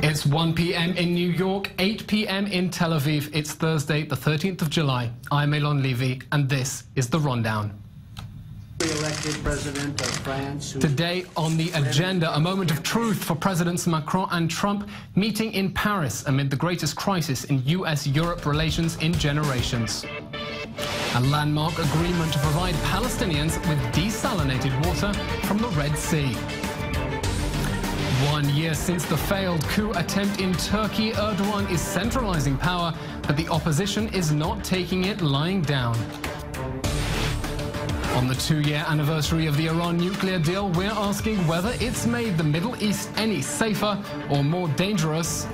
It's 1 p.m. in New York, 8 p.m. in Tel Aviv. It's Thursday, the 13th of July. I'm Eylon Levy, and this is The Rundown. Elected President of France. Today on the agenda, a moment of truth for Presidents Macron and Trump meeting in Paris amid the greatest crisis in US-Europe relations in generations. A landmark agreement to provide Palestinians with desalinated water from the Red Sea. 1 year since the failed coup attempt in Turkey, Erdogan is centralizing power, but the opposition is not taking it lying down. On the 2-year anniversary of the Iran nuclear deal, we're asking whether it's made the Middle East any safer or more dangerous.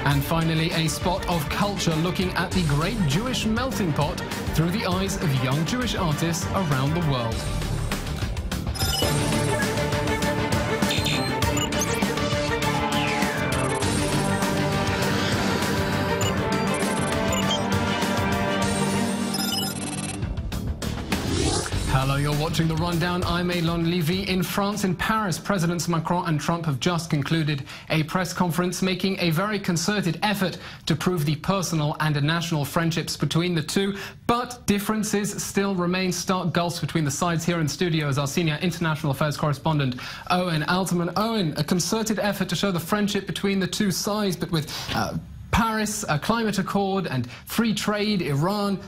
And finally, a spot of culture looking at the great Jewish melting pot through the eyes of young Jewish artists around the world. Hello, you're watching The Rundown. I'm Eylon Levy. In France, in Paris, Presidents Macron and Trump have just concluded a press conference making a very concerted effort to prove the personal and national friendships between the two. But differences still remain. Stark gulfs between the sides. Here in studio is our senior international affairs correspondent, Owen Alterman. Owen, a concerted effort to show the friendship between the two sides, but with Paris, a climate accord, and free trade, Iran,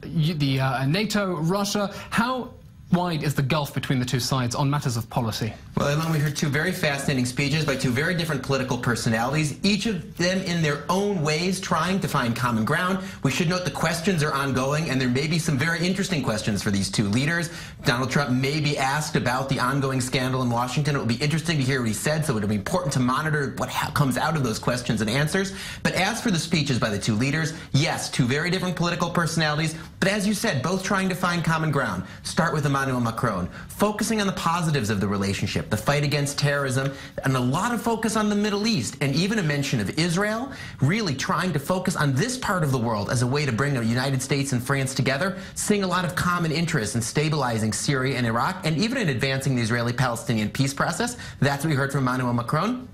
NATO, Russia. How wide is the gulf between the two sides on matters of policy? Well, Eylon, we heard two very fascinating speeches by two very different political personalities, each of them in their own ways trying to find common ground. We should note the questions are ongoing, and there may be some very interesting questions for these two leaders. Donald Trump may be asked about the ongoing scandal in Washington. It will be interesting to hear what he said, so it'll be important to monitor what comes out of those questions and answers. But as for the speeches by the two leaders, yes, two very different political personalities, but as you said, both trying to find common ground. Start with Emmanuel Macron, focusing on the positives of the relationship, the fight against terrorism, and a lot of focus on the Middle East, and even a mention of Israel, really trying to focus on this part of the world as a way to bring the United States and France together, seeing a lot of common interests in stabilizing Syria and Iraq, and even in advancing the Israeli-Palestinian peace process. That's what we heard from Emmanuel Macron.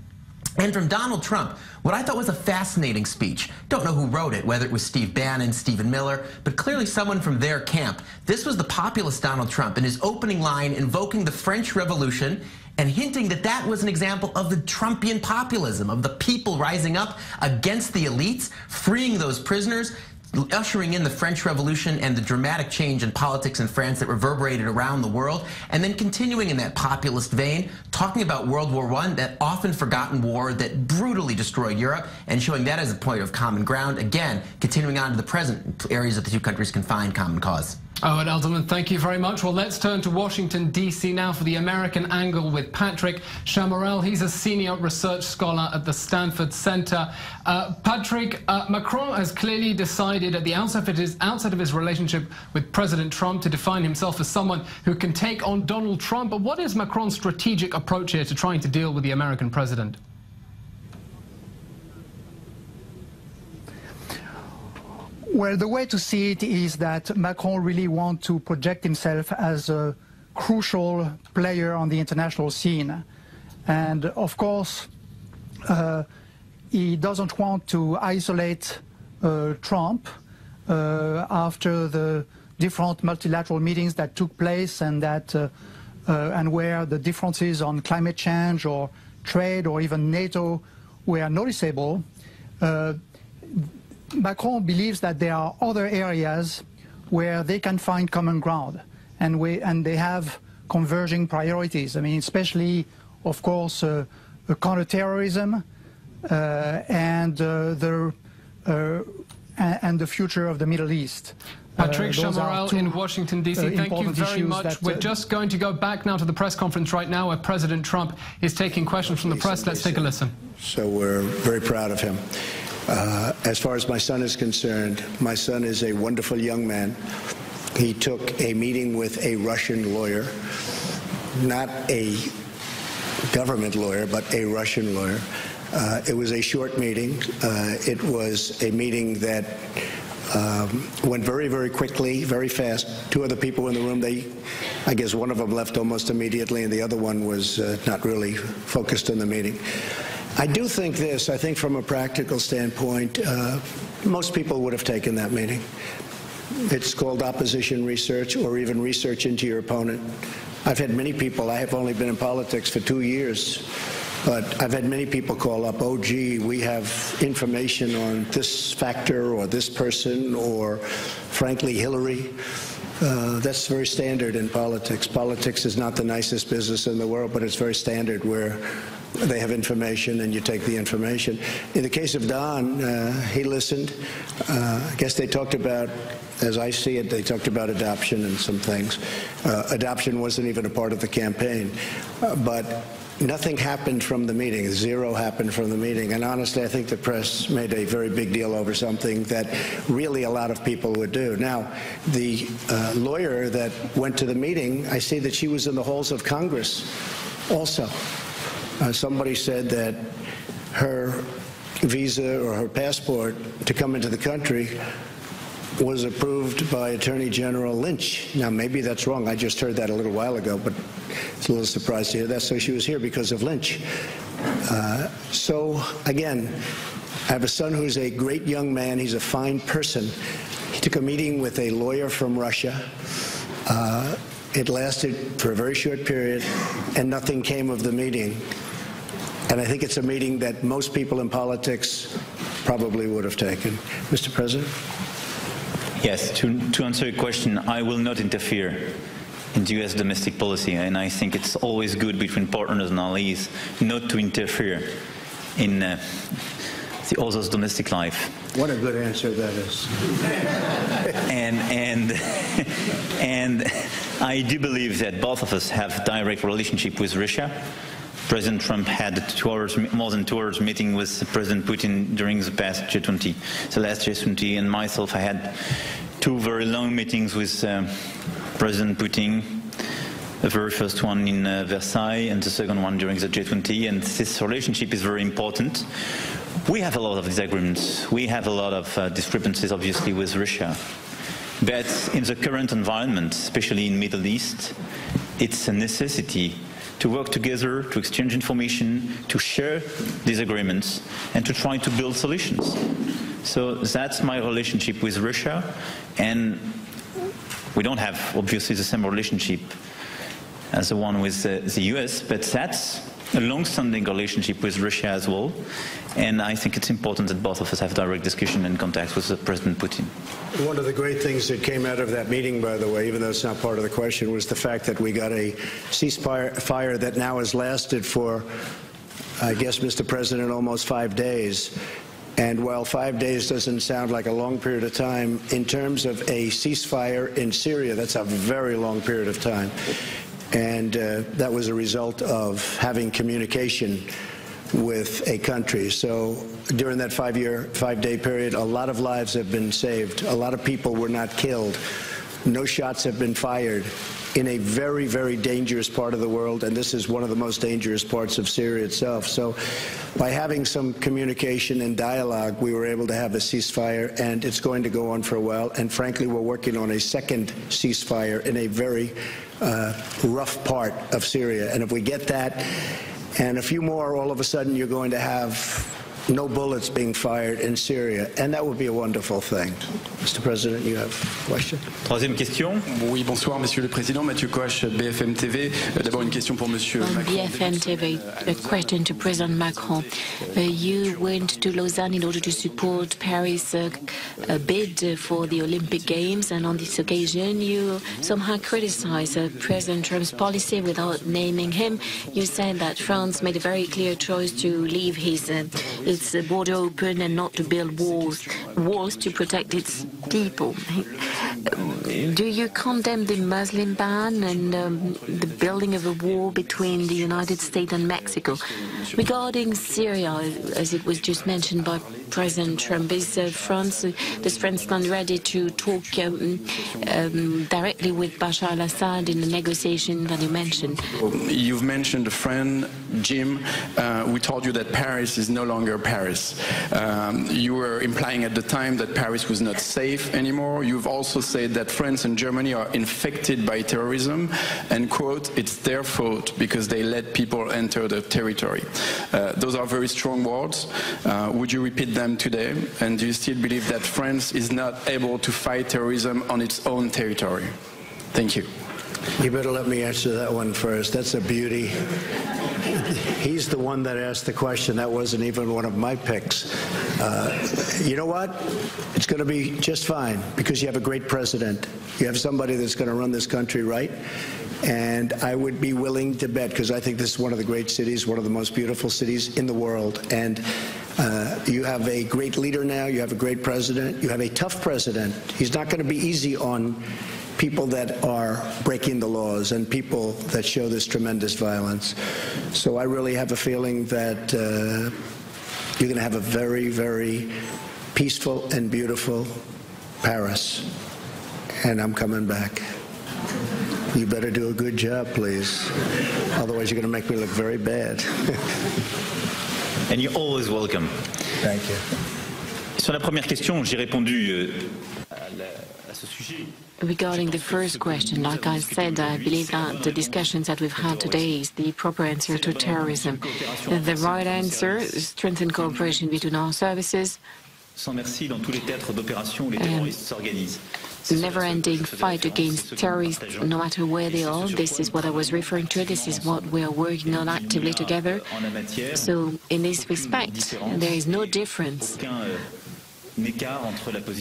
And from Donald Trump, what I thought was a fascinating speech. Don't know who wrote it, whether it was Steve Bannon, Stephen Miller, but clearly someone from their camp. This was the populist Donald Trump in his opening line invoking the French Revolution and hinting that that was an example of the Trumpian populism, of the people rising up against the elites, freeing those prisoners, ushering in the French Revolution and the dramatic change in politics in France that reverberated around the world, and then continuing in that populist vein, talking about World War I, that often forgotten war that brutally destroyed Europe, and showing that as a point of common ground. Again, continuing on to the present areas that the two countries can find common cause. Owen Alterman, thank you very much. Well, let's turn to Washington, D.C. now for the American angle with Patrick Chamarel. He's a senior research scholar at the Stanford Center. Patrick, Macron has clearly decided at the outset of his relationship with President Trump to define himself as someone who can take on Donald Trump. But what is Macron's strategic approach here to trying to deal with the American president? Well, the way to see it is that Macron really wants to project himself as a crucial player on the international scene. And of course, he doesn't want to isolate Trump after the different multilateral meetings that took place and where the differences on climate change or trade or even NATO were noticeable. Macron believes that there are other areas where they can find common ground, and they have converging priorities. I mean, especially, of course, counterterrorism and the future of the Middle East. Patrick Chamarel in Washington, D.C. Thank you very much. We're just going to go back now to the press conference right now where President Trump is taking questions from the press. Let's take a listen. So we're very proud of him. As far as my son is concerned, my son is a wonderful young man. He took a meeting with a Russian lawyer, not a government lawyer, but a Russian lawyer. It was a short meeting. It was a meeting that Went very, very quickly, very fast. Two other people in the room, I guess one of them left almost immediately, and the other one was not really focused on the meeting. I do think this. I think from a practical standpoint, most people would have taken that meeting. It's called opposition research, or even research into your opponent. I've had many people, I have only been in politics for 2 years, but I've had many people call up, oh, gee, we have information on this factor or this person or, frankly, Hillary. That's very standard in politics. Politics is not the nicest business in the world, but it's very standard where they have information and you take the information. In the case of Don, he listened. I guess they talked about, as I see it, they talked about adoption and some things. Adoption wasn't even a part of the campaign. But nothing happened from the meeting. Zero happened from the meeting. And honestly, I think the press made a very big deal over something that really a lot of people would do. Now, the lawyer that went to the meeting, I see that she was in the halls of Congress also. Somebody said that her visa or her passport to come into the country was approved by Attorney General Lynch. Now, maybe that's wrong. I just heard that a little while ago, but it's a little surprised to hear that. So she was here because of Lynch. So, again, I have a son who's a great young man. He's a fine person. He took a meeting with a lawyer from Russia. It lasted for a very short period, and nothing came of the meeting. And I think it's a meeting that most people in politics probably would have taken. Mr. President? Yes, to answer your question, I will not interfere in the U.S. domestic policy, and I think it's always good between partners and allies not to interfere in the other's domestic life. What a good answer that is. and I do believe that both of us have direct relationship with Russia. President Trump had more than 2 hours meeting with President Putin during the past G20, the last G20, and myself, I had 2 very long meetings with President Putin. The very first one in Versailles and the second one during the G20, and this relationship is very important. We have a lot of disagreements. We have a lot of discrepancies, obviously, with Russia. But in the current environment, especially in the Middle East, it's a necessity to work together, to exchange information, to share disagreements, and to try to build solutions. So that's my relationship with Russia, and we don't have, obviously, the same relationship as the one with the US, but that's a long-standing relationship with Russia as well, and I think it's important that both of us have direct discussion and contact with President Putin. One of the great things that came out of that meeting, by the way, even though it's not part of the question, was the fact that we got a ceasefire that now has lasted for, I guess, Mr. President, almost 5 days. And while 5 days doesn't sound like a long period of time, in terms of a ceasefire in Syria, that's a very long period of time. And that was a result of having communication with a country. So during that 5-day period, a lot of lives have been saved. A lot of people were not killed. No shots have been fired in a very, very dangerous part of the world, and this is one of the most dangerous parts of Syria itself. So by having some communication and dialogue, we were able to have a ceasefire, and it's going to go on for a while. And frankly, we're working on a second ceasefire in a very rough part of Syria. And if we get that and a few more, all of a sudden you're going to have no bullets being fired in Syria, and that would be a wonderful thing. Mr. President, you have a question? Troisième question. Oui, bonsoir, Monsieur le Président. Mathieu Coche, BFM TV. D'abord, une question pour Monsieur Macron. BFM TV, a question to President Macron. You went to Lausanne in order to support Paris' bid for the Olympic Games, and on this occasion, you somehow criticized President Trump's policy without naming him. You said that France made a very clear choice to leave its border open and not to build walls to protect its people. Do you condemn the Muslim ban and the building of a wall between the United States and Mexico? Regarding Syria, as it was just mentioned by President Trump, does France stand ready to talk directly with Bashar al-Assad in the negotiation that you mentioned? You've mentioned a friend Jim, we told you that Paris is no longer Paris. You were implying at the time that Paris was not safe anymore. You've also said that France and Germany are infected by terrorism and, quote, it's their fault because they let people enter the territory. Those are very strong words. Would you repeat them today? And do you still believe that France is not able to fight terrorism on its own territory? Thank you. You better let me answer that one first. That's a beauty. He's the one that asked the question. That wasn't even one of my picks. You know what? It's going to be just fine because you have a great president. You have somebody that's going to run this country right. And I would be willing to bet, because I think this is one of the great cities, one of the most beautiful cities in the world. And you have a great leader now. You have a great president. You have a tough president. He's not going to be easy on people that are breaking the laws and people that show this tremendous violence. So I really have a feeling that you're going to have a very, very peaceful and beautiful Paris. And I'm coming back. You better do a good job, please. Otherwise, you're going to make me look very bad. And you're always welcome. Thank you. Sur la première question, j'ai répondu à ce sujet. Regarding the first question, like I said, I believe that the discussions that we've had today is the proper answer to terrorism. The right answer is strengthen cooperation between our services. Sans merci dans tous les théâtres d'opération où les terroristes s'organisent. Never-ending fight against terrorists, no matter where they are. This is what I was referring to. This is what we are working on actively together. So, in this respect, there is no difference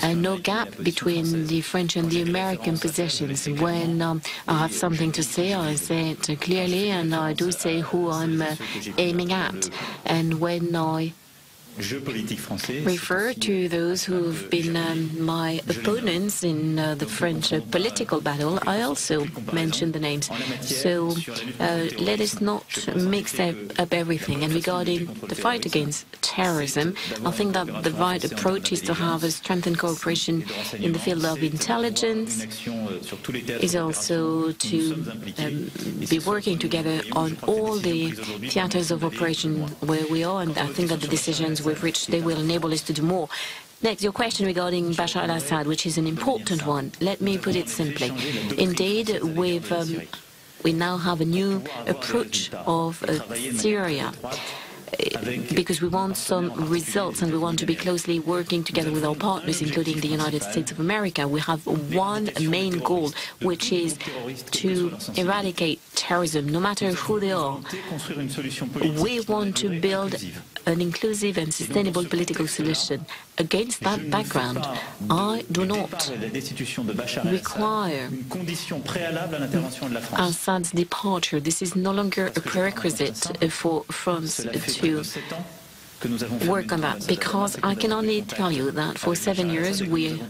and no gap between the French and the American positions. When I have something to say, I say it clearly, and I do say who I'm aiming at. And when I refer to those who've been my opponents in the French political battle, I also mention the names. So let us not mix up everything. And regarding the fight against terrorism, I think that the right approach is to have a strengthened cooperation in the field of intelligence, is also to be working together on all the theaters of operation where we are, and I think that the decisions we've reached, they will enable us to do more. Next, your question regarding Bashar al-Assad, which is an important one. Let me put it simply. Indeed, we now have a new approach of Syria, because we want some results and we want to be closely working together with our partners, including the United States of America. We have one main goal, which is to eradicate terrorism, no matter who they are. We want to build an inclusive and sustainable political solution. Against that background, I do not require Assad's departure. This is no longer a prerequisite for France to work on that, because I can only tell you that for 7 years we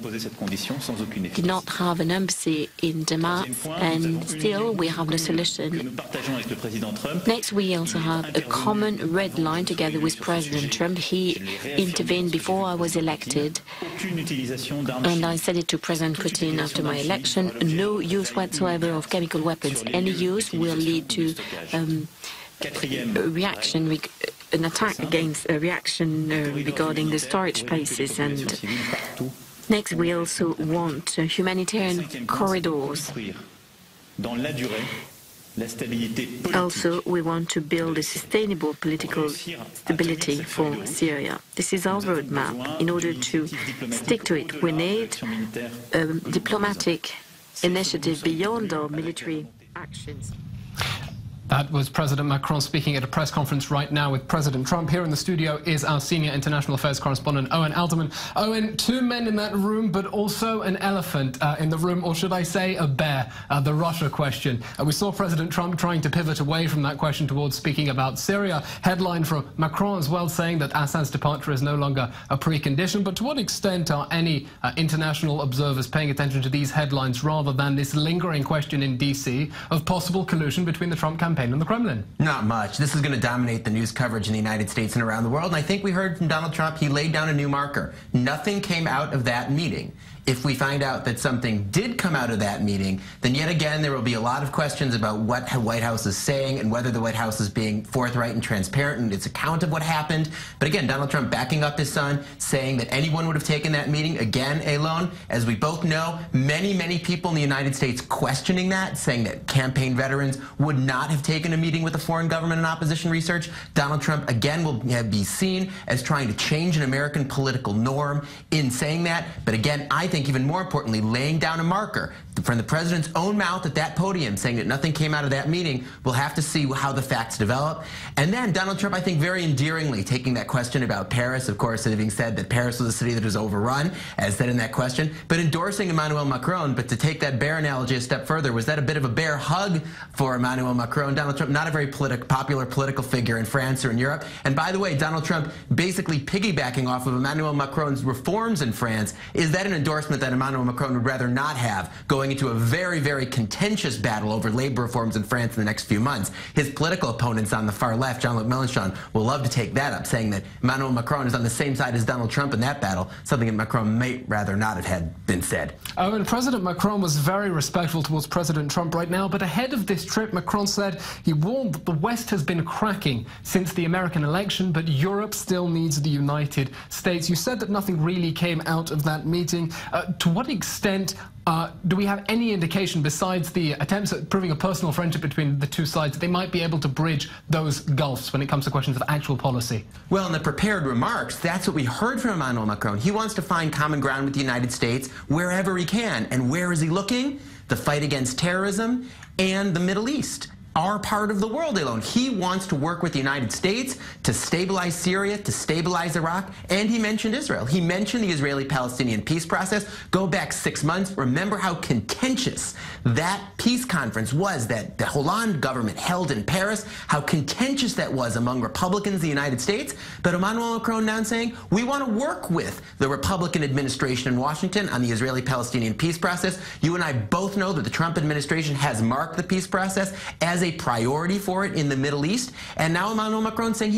did not have an embassy in Damas, and still we have no solution. Next, we also have a common red line together with President Trump. He intervened before I was elected, and I said it to President Putin after my election: no use whatsoever of chemical weapons. Any use will lead to reaction, an attack against a reaction regarding the storage places. And next, we also want humanitarian corridors. Also, we want to build a sustainable political stability for Syria. This is our roadmap. In order to stick to it, we need a diplomatic initiative beyond our military actions. That was President Macron speaking at a press conference right now with President Trump. Here in the studio is our senior international affairs correspondent, Owen Alderman. Owen, two men in that room, but also an elephant in the room, or should I say a bear, the Russia question. We saw President Trump trying to pivot away from that question towards speaking about Syria. Headline from Macron as well saying that Assad's departure is no longer a precondition. But to what extent are any international observers paying attention to these headlines rather than this lingering question in D.C. of possible collusion between the Trump campaign and the Kremlin? Not much. This is going to dominate the news coverage in the United States and around the world. And I think we heard from Donald Trump, he laid down a new marker. Nothing came out of that meeting. if we find out that something did come out of that meeting, then yet again there will be a lot of questions about what the White House is saying and whether the White House is being forthright and transparent in its account of what happened. But again, Donald Trump backing up his son, saying that anyone would have taken that meeting. Again, Eylon, as we both know, many people in the United States questioning that, saying that campaign veterans would not have taken a meeting with a foreign government and opposition research. Donald Trump, again, will be seen as trying to change an American political norm in saying that. But again, I think even more importantly, laying down a marker from the president's own mouth at that podium, saying that nothing came out of that meeting. We'll have to see how the facts develop. And then Donald Trump, I think, very endearingly taking that question about Paris, of course, having said that Paris was a city that was overrun, as said in that question, but endorsing Emmanuel Macron. But to take that bear analogy a step further, was that a bit of a bear hug for Emmanuel Macron? Donald Trump, not a very popular political figure in France or in Europe. And by the way, Donald Trump basically piggybacking off of Emmanuel Macron's reforms in France. Is that an endorsement that Emmanuel Macron would rather not have going into a very contentious battle over labor reforms in France in the next few months? His political opponents on the far left, Jean-Luc Mélenchon, will love to take that up, saying that Emmanuel Macron is on the same side as Donald Trump in that battle, something that Macron may rather not have had been said. Oh, and President Macron was very respectful towards President Trump right now, but ahead of this trip, Macron said he warned that the West has been cracking since the American election, but Europe still needs the United States. You said that nothing really came out of that meeting. To what extent do we have any indication, besides the attempts at proving a personal friendship between the two sides, that they might be able to bridge those gulfs when it comes to questions of actual policy? Well, in the prepared remarks, that's what we heard from Emmanuel Macron. He wants to find common ground with the United States wherever he can. And where is he looking? The fight against terrorism and the Middle East. Our part of the world alone. He wants to work with the United States to stabilize Syria, to stabilize Iraq, and he mentioned Israel. He mentioned the Israeli-Palestinian peace process. Go back 6 months. Remember how contentious that peace conference was that the Hollande government held in Paris, how contentious that was among Republicans in the United States. But Emmanuel Macron now saying, we want to work with the Republican administration in Washington on the Israeli-Palestinian peace process. You and I both know that the Trump administration has marked the peace process as a priority for it in the Middle East, and now Emmanuel Macron saying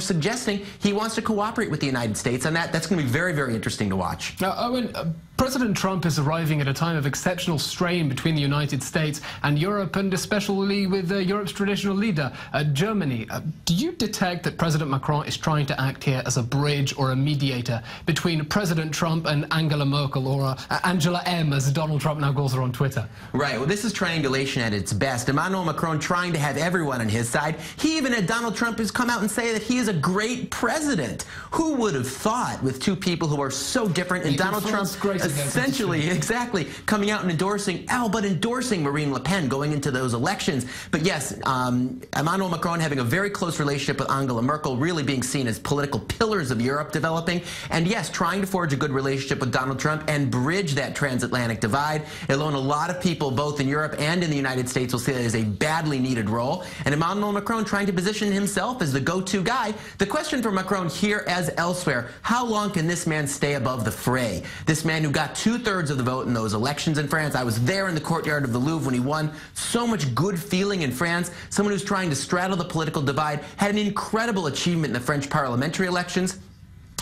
suggesting he wants to cooperate with the United States on that. That's going to be very interesting to watch. Now, Owen, President Trump is arriving at a time of exceptional strain between the United States and Europe, and especially with Europe's traditional leader, Germany. Do you detect that President Macron is trying to act here as a bridge or a mediator between President Trump and Angela Merkel, or Angela M, as Donald Trump now calls her on Twitter? Right. Well, this is triangulation at its best. Emmanuel Macron trying to have everyone on his side. He even had Donald Trump who's come out and say that he is a great president. Who would have thought, with two people who are so different, and Donald Trump essentially, exactly, coming out and endorsing Marine Le Pen going into those elections. But yes, Emmanuel Macron having a very close relationship with Angela Merkel, really being seen as political pillars of Europe developing. And yes, trying to forge a good relationship with Donald Trump and bridge that transatlantic divide. Alone, a lot of people, both in Europe and in the United States, will see that as a badly needed role. And Emmanuel Macron trying to position himself as the go-to guy. The question for Macron here as elsewhere, how long can this man stay above the fray? This man who got 2/3 of the vote in those elections in France. I was there in the courtyard of the Louvre when he won. So much good feeling in France. Someone who's trying to straddle the political divide, had an incredible achievement in the French parliamentary elections.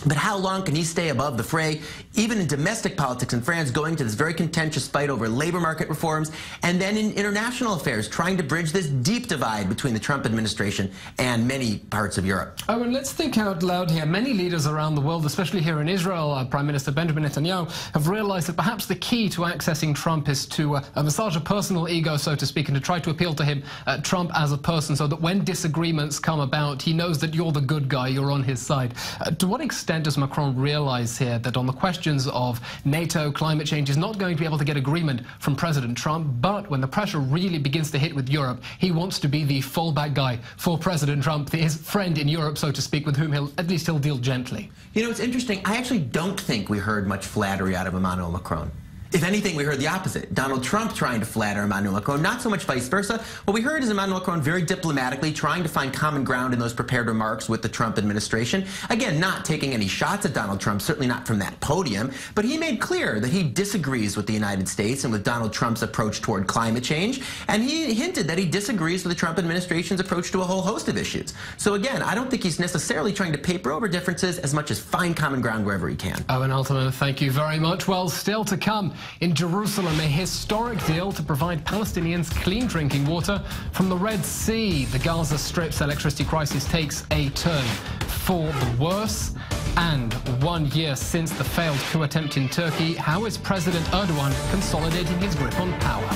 But how long can he stay above the fray, even in domestic politics in France, going to this very contentious fight over labor market reforms, and then in international affairs, trying to bridge this deep divide between the Trump administration and many parts of Europe? Oh, and let's think out loud here. Many leaders around the world, especially here in Israel, Prime Minister Benjamin Netanyahu, have realized that perhaps the key to accessing Trump is to massage a personal ego, so to speak, and to try to appeal to him, Trump as a person, so that when disagreements come about, he knows that you're the good guy, you're on his side. To what extent does Macron realize here that on the questions of NATO, climate change, is not going to be able to get agreement from President Trump, but when the pressure really begins to hit with Europe, he wants to be the fallback guy for President Trump, his friend in Europe, so to speak, with whom he'll deal gently? You know, it's interesting. I actually don't think we heard much flattery out of Emmanuel Macron. If anything, we heard the opposite. Donald Trump trying to flatter Emmanuel Macron, not so much vice versa. What we heard is Emmanuel Macron very diplomatically trying to find common ground in those prepared remarks with the Trump administration. Again, not taking any shots at Donald Trump, certainly not from that podium, but he made clear that he disagrees with the United States and with Donald Trump's approach toward climate change, and he hinted that he disagrees with the Trump administration's approach to a whole host of issues. So again, I don't think he's necessarily trying to paper over differences as much as find common ground wherever he can. Owen Altman, thank you very much. Well, still to come. In Jerusalem, a historic deal to provide Palestinians clean drinking water from the Red Sea. The Gaza Strip's electricity crisis takes a turn for the worse. And 1 year since the failed coup attempt in Turkey, how is President Erdogan consolidating his grip on power?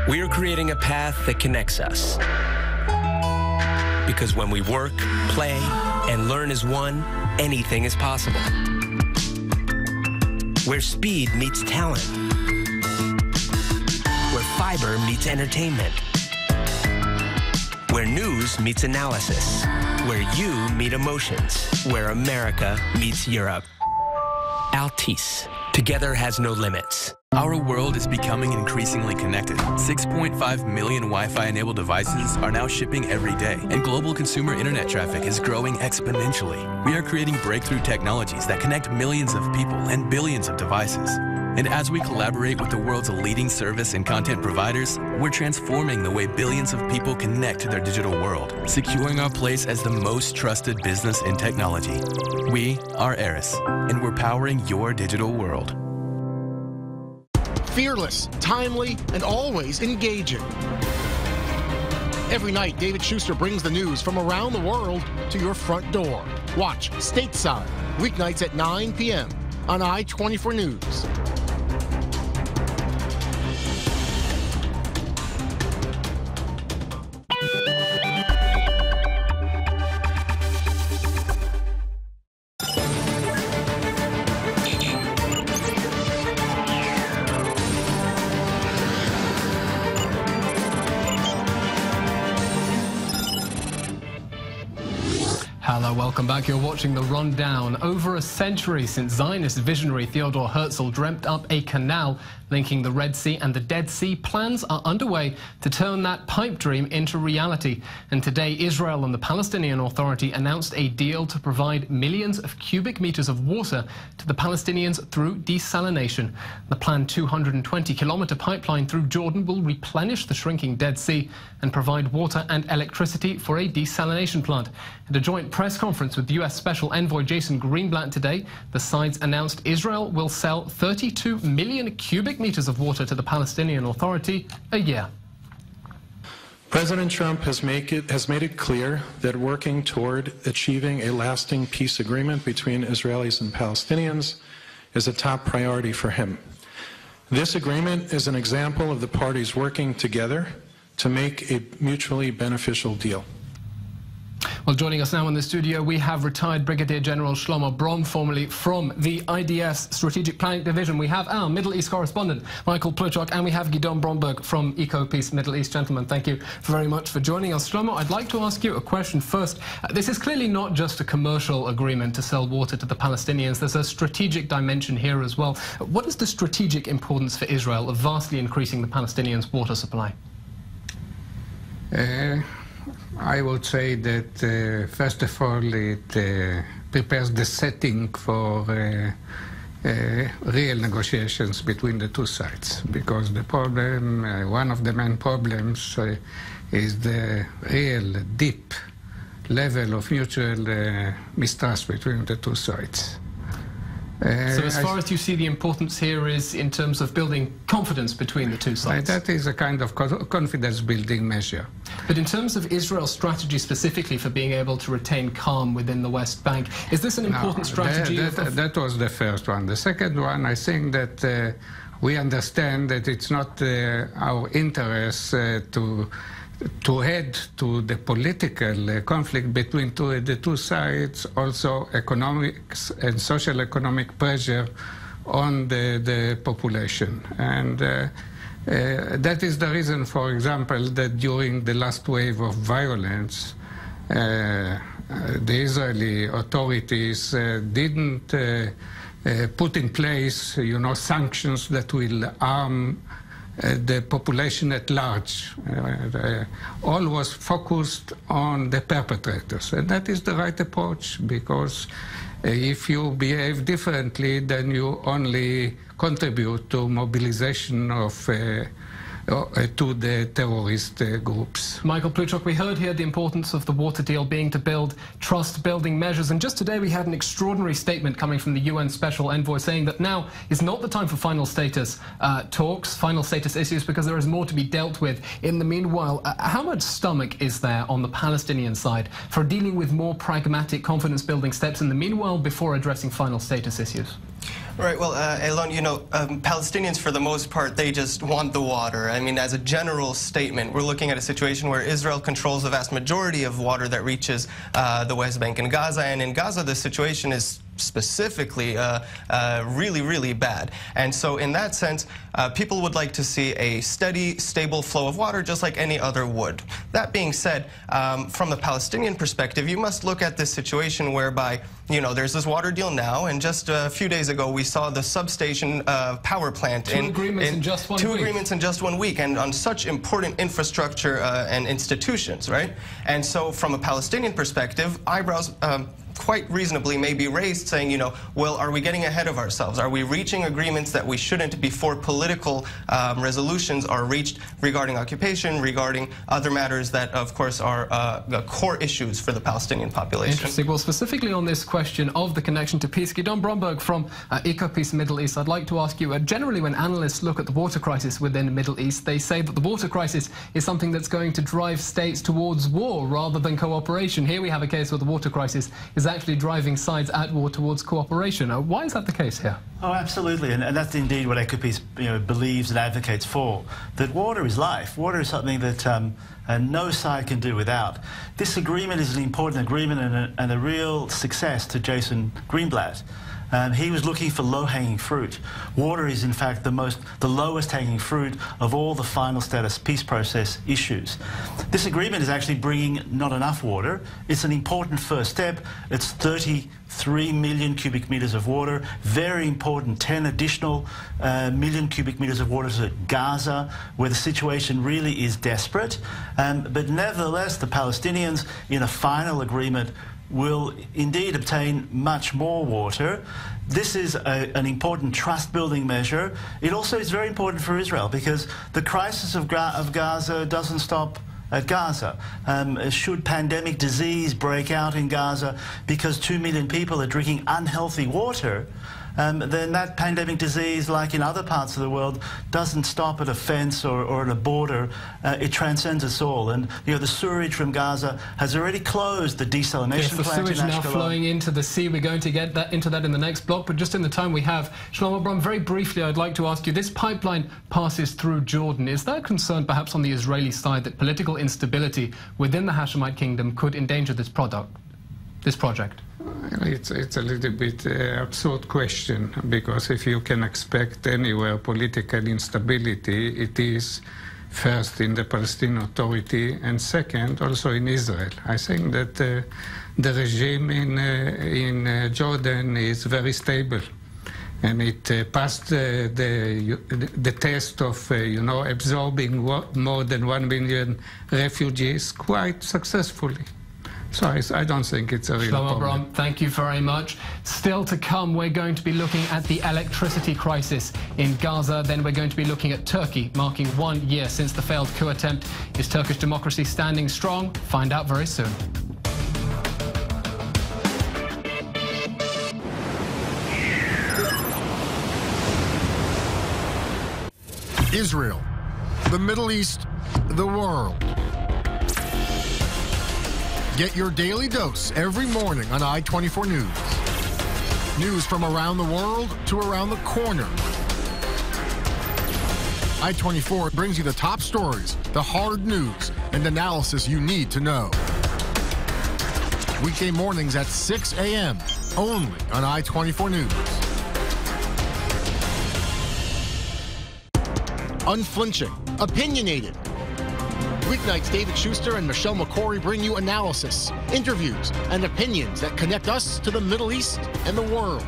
We are creating a path that connects us. Because when we work, play, and learn as one, anything is possible. Where speed meets talent. Where fiber meets entertainment. Where news meets analysis. Where you meet emotions. Where America meets Europe. Altice. Together has no limits. Our world is becoming increasingly connected. 6.5 million Wi-Fi enabled devices are now shipping every day, and global consumer internet traffic is growing exponentially. We are creating breakthrough technologies that connect millions of people and billions of devices. And as we collaborate with the world's leading service and content providers, we're transforming the way billions of people connect to their digital world, securing our place as the most trusted business in technology. We are Eris, and we're powering your digital world. Fearless, timely, and always engaging. Every night, David Schuster brings the news from around the world to your front door. Watch Stateside, weeknights at 9 p.m. on I-24 News. Hello, welcome back. You're watching The Rundown. Over a century since Zionist visionary Theodor Herzl dreamt up a canal linking the Red Sea and the Dead Sea, plans are underway to turn that pipe dream into reality. And today, Israel and the Palestinian Authority announced a deal to provide millions of cubic meters of water to the Palestinians through desalination. The planned 220-kilometer pipeline through Jordan will replenish the shrinking Dead Sea and provide water and electricity for a desalination plant. At a joint press conference with U.S. Special Envoy Jason Greenblatt today, the sides announced Israel will sell 32 million cubic meters of water to the Palestinian Authority a year. President Trump has made it clear that working toward achieving a lasting peace agreement between Israelis and Palestinians is a top priority for him. This agreement is an example of the parties working together to make a mutually beneficial deal. Well, joining us now in the studio, we have retired Brigadier General Shlomo Brom, formerly from the IDF's Strategic Planning Division. We have our Middle East correspondent, Michael Pluchok, and we have Gidon Bromberg from EcoPeace Middle East. Gentlemen, thank you very much for joining us. Shlomo, I'd like to ask you a question first. This is clearly not just a commercial agreement to sell water to the Palestinians. There's a strategic dimension here as well. What is the strategic importance for Israel of vastly increasing the Palestinians' water supply? I would say that, first of all, it prepares the setting for real negotiations between the two sides, because the problem, one of the main problems, is the real deep level of mutual mistrust between the two sides. So as far as you see, the importance here is in terms of building confidence between the two sides? That is a kind of confidence-building measure. But in terms of Israel's strategy specifically for being able to retain calm within the West Bank, is this an important strategy? That was the first one. The second one, I think that we understand that it's not our interest to head to the political conflict between the two sides, also economic and social economic pressure on the population. And that is the reason, for example, that during the last wave of violence, the Israeli authorities didn't put in place, sanctions that will harm the population at large. All was focused on the perpetrators, and that is the right approach, because if you behave differently, then you only contribute to mobilization of to the terrorist groups. Michael Pluchok, we heard here the importance of the water deal being to build trust-building measures, and just today we had an extraordinary statement coming from the UN Special Envoy saying that now is not the time for final status talks, final status issues, because there is more to be dealt with. In the meanwhile, how much stomach is there on the Palestinian side for dealing with more pragmatic, confidence-building steps in the meanwhile before addressing final status issues? Right, well, Eylon, Palestinians, for the most part, they just want the water. I mean, as a general statement, we're looking at a situation where Israel controls the vast majority of water that reaches the West Bank and Gaza. And in Gaza, the situation is specifically really, really bad. And so in that sense, people would like to see a steady, stable flow of water, just like any other would. That being said, from the Palestinian perspective, you must look at this situation whereby, there's this water deal now, and just a few days ago, we saw the substation power plant. Two agreements in just 1 week. Two agreements in just 1 week, and on such important infrastructure and institutions, right? And so from a Palestinian perspective, eyebrows quite reasonably may be raised saying, well, are we getting ahead of ourselves? Are we reaching agreements that we shouldn't before political resolutions are reached regarding occupation, regarding other matters that, of course, are core issues for the Palestinian population? Interesting. Well, specifically on this question of the connection to peace, Gidon Bromberg from EcoPeace Middle East, I'd like to ask you, generally when analysts look at the water crisis within the Middle East, they say that the water crisis is something that's going to drive states towards war rather than cooperation. Here we have a case where the water crisis is actually driving sides at war towards cooperation. Why is that the case here? Oh, absolutely, and that's indeed what EcoPeace believes and advocates for, that water is life. Water is something that no side can do without. This agreement is an important agreement and a real success to Jason Greenblatt. He was looking for low-hanging fruit. Water is, in fact, the lowest-hanging fruit of all the final status peace process issues. This agreement is actually bringing not enough water. It's an important first step. It's 33 million cubic meters of water. Very important, 10 additional million cubic meters of water to Gaza, where the situation really is desperate. But nevertheless, the Palestinians, in a final agreement, will indeed obtain much more water. This is an important trust-building measure. It also is very important for Israel because the crisis of Gaza doesn't stop at Gaza. Should pandemic disease break out in Gaza because 2 million people are drinking unhealthy water, then that pandemic disease, like in other parts of the world, doesn't stop at a fence or at a border. It transcends us all. And the sewage from Gaza has already closed the desalination plant in Ashkelon. Sewage now flowing into the sea. We're going to get into that in the next block. But just in the time we have, Shlomo Brom, very briefly, I'd like to ask you, this pipeline passes through Jordan. Is there a concern perhaps on the Israeli side that political instability within the Hashemite kingdom could endanger this project? It's a little bit absurd question, because if you can expect anywhere political instability, it is first in the Palestinian Authority and second also in Israel. I think that the regime in Jordan is very stable, and it passed the test of absorbing more than 1 million refugees quite successfully. So I don't think it's a real problem. Brom, thank you very much. Still to come, we're going to be looking at the electricity crisis in Gaza. Then we're going to be looking at Turkey, marking 1 year since the failed coup attempt. Is Turkish democracy standing strong? Find out very soon. Israel, the Middle East, the world. Get your daily dose every morning on I-24 News. News from around the world to around the corner. I-24 brings you the top stories, the hard news, and analysis you need to know. Weekday mornings at 6 a.m. only on I-24 News. Unflinching, opinionated. Weeknights, David Schuster and Michelle McCory bring you analysis, interviews, and opinions that connect us to the Middle East and the world.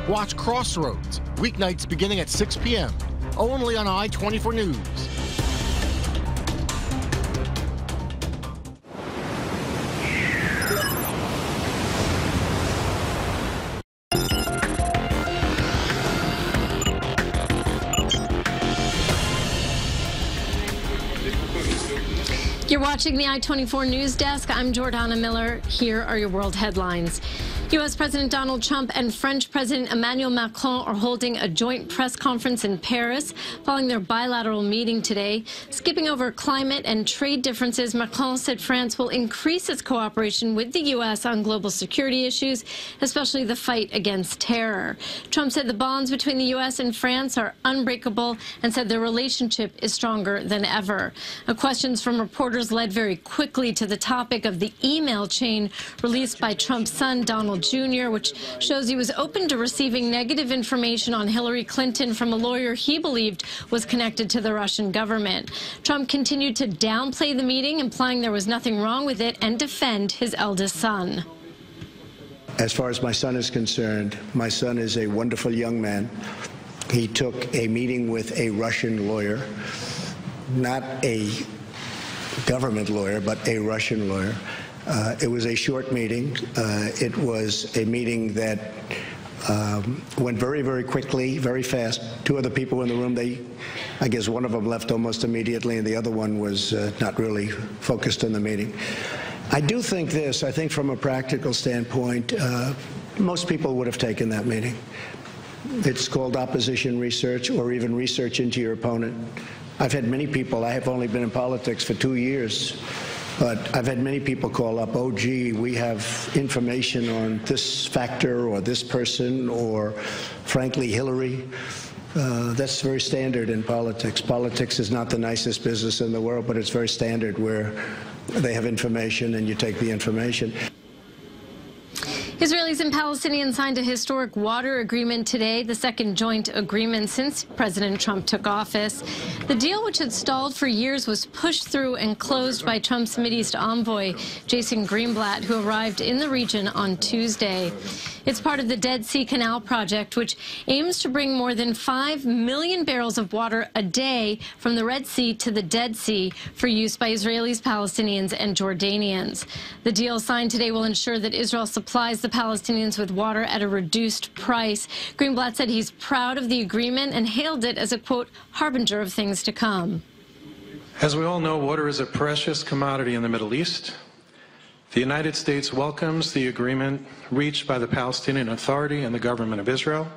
Watch Crossroads, weeknights beginning at 6 p.m. only on I-24 News. You're watching the I-24 News Desk. I'm Jordana Miller. Here are your world headlines. U.S. President Donald Trump and French President Emmanuel Macron are holding a joint press conference in Paris following their bilateral meeting today. Skipping over climate and trade differences, Macron said France will increase its cooperation with the U.S. on global security issues, especially the fight against terror. Trump said the bonds between the U.S. and France are unbreakable and said their relationship is stronger than ever. Questions from reporters led very quickly to the topic of the email chain released by Trump's son, Donald Jr., which shows he was open to receiving negative information on Hillary Clinton from a lawyer he believed was connected to the Russian government. Trump continued to downplay the meeting, implying there was nothing wrong with it, and defend his eldest son. As far as my son is concerned, my son is a wonderful young man. He took a meeting with a Russian lawyer, not a government lawyer, but a Russian lawyer. It was a short meeting. It was a meeting that went very, very quickly, very fast. Two other people in the room, I guess one of them left almost immediately, and the other one was not really focused on the meeting. I do think this. I think from a practical standpoint, most people would have taken that meeting. It's called opposition research, or even research into your opponent. I've had many people, I have only been in politics for 2 years, but I've had many people call up, oh, gee, we have information on this factor or this person or, frankly, Hillary. That's very standard in politics. Politics is not the nicest business in the world, but it's very standard where they have information and you take the information. Israelis and Palestinians signed a historic water agreement today, the second joint agreement since President Trump took office. The deal, which had stalled for years, was pushed through and closed by Trump's Mideast envoy, Jason Greenblatt, who arrived in the region on Tuesday. It's part of the Dead Sea Canal project, which aims to bring more than 5 million barrels of water a day from the Red Sea to the Dead Sea for use by Israelis, Palestinians, and Jordanians. The deal signed today will ensure that Israel supplies the Palestinians with water at a reduced price. Greenblatt said he's proud of the agreement and hailed it as a, quote, harbinger of things to come. As we all know, water is a precious commodity in the Middle East. The United States welcomes the agreement reached by the Palestinian Authority and the government of Israel,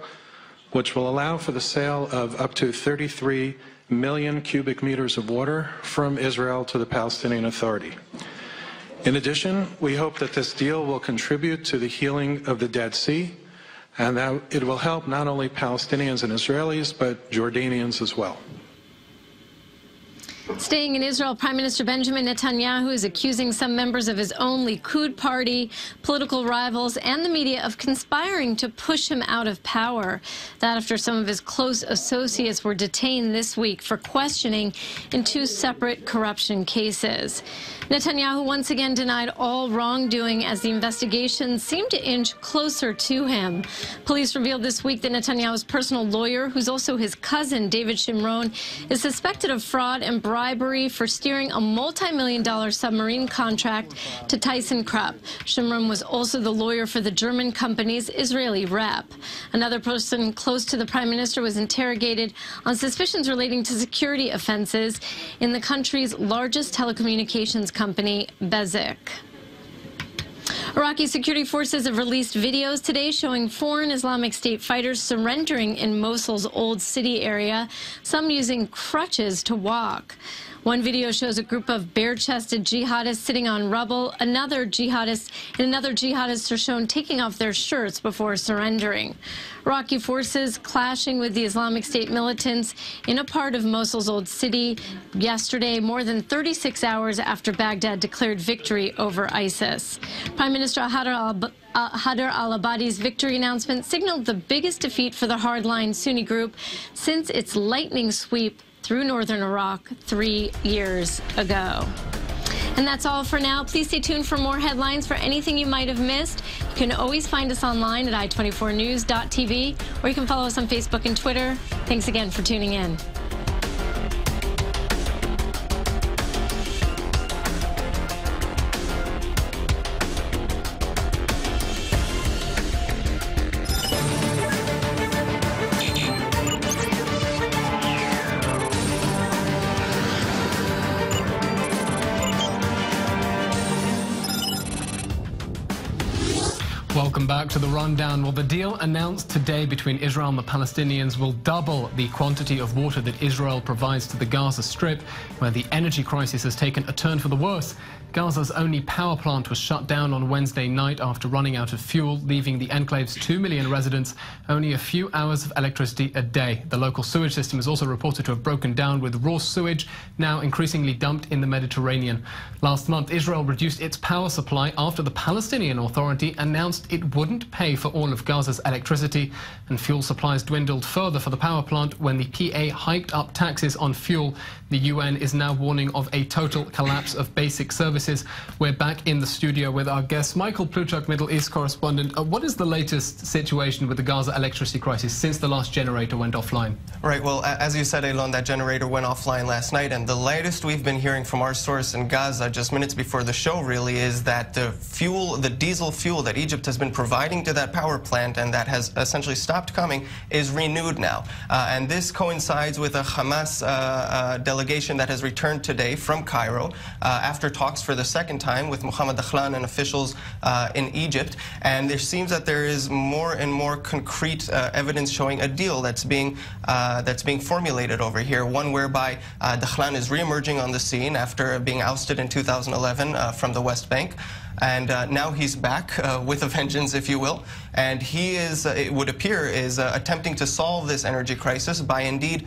which will allow for the sale of up to 33 million cubic meters of water from Israel to the Palestinian Authority. In addition, we hope that this deal will contribute to the healing of the Dead Sea, and that it will help not only Palestinians and Israelis, but Jordanians as well. Staying in Israel, Prime Minister Benjamin Netanyahu is accusing some members of his own Likud party, political rivals, and the media of conspiring to push him out of power. That after some of his close associates were detained this week for questioning in 2 separate corruption cases. Netanyahu once again denied all wrongdoing as the investigations seemed to inch closer to him. Police revealed this week that Netanyahu's personal lawyer, who's also his cousin, David Shimron, is suspected of fraud and bribery for steering a multi-million-dollar submarine contract to ThyssenKrupp. Shimron was also the lawyer for the German company's Israeli rep. Another person close to the prime minister was interrogated on suspicions relating to security offenses in the country's largest telecommunications company, Bezeq. Iraqi security forces have released videos today showing foreign Islamic State fighters surrendering in Mosul's Old City area, some using crutches to walk. One video shows a group of bare-chested jihadists sitting on rubble. Another jihadist are shown taking off their shirts before surrendering. Iraqi forces clashing with the Islamic State militants in a part of Mosul's old city yesterday, more than 36 hours after Baghdad declared victory over ISIS. Prime Minister Haider al-Abadi's victory announcement signaled the biggest defeat for the hardline Sunni group since its lightning sweep through northern Iraq 3 years ago. And that's all for now. Please stay tuned for more headlines. For anything you might have missed, you can always find us online at i24news.tv, or you can follow us on Facebook and Twitter. Thanks again for tuning in. Welcome back to the rundown. Well, the deal announced today between Israel and the Palestinians will double the quantity of water that Israel provides to the Gaza Strip, where the energy crisis has taken a turn for the worse. Gaza's only power plant was shut down on Wednesday night after running out of fuel, leaving the enclave's 2 million residents only a few hours of electricity a day. The local sewage system is also reported to have broken down, with raw sewage now increasingly dumped in the Mediterranean. Last month, Israel reduced its power supply after the Palestinian Authority announced it wouldn't pay for all of Gaza's electricity, and fuel supplies dwindled further for the power plant when the PA hiked up taxes on fuel. The UN is now warning of a total collapse of basic services. We're back in the studio with our guest, Michael Pluchak, Middle East correspondent. What is the latest situation with the Gaza electricity crisis since the last generator went offline? Right, well, as you said, Eylon, that generator went offline last night, and the latest we've been hearing from our source in Gaza just minutes before the show really is that the diesel fuel that Egypt has been providing to that power plant and that has essentially stopped coming is renewed now. And this coincides with a Hamas delegation that has returned today from Cairo after talks for the second time with Mohammed Dakhlan and officials in Egypt. And there seems that there is more and more concrete evidence showing a deal that's being formulated over here, one whereby Dakhlan is re-emerging on the scene after being ousted in 2011 from the West Bank. And now he's back with a vengeance, if you will. And he is, it would appear, is attempting to solve this energy crisis by indeed,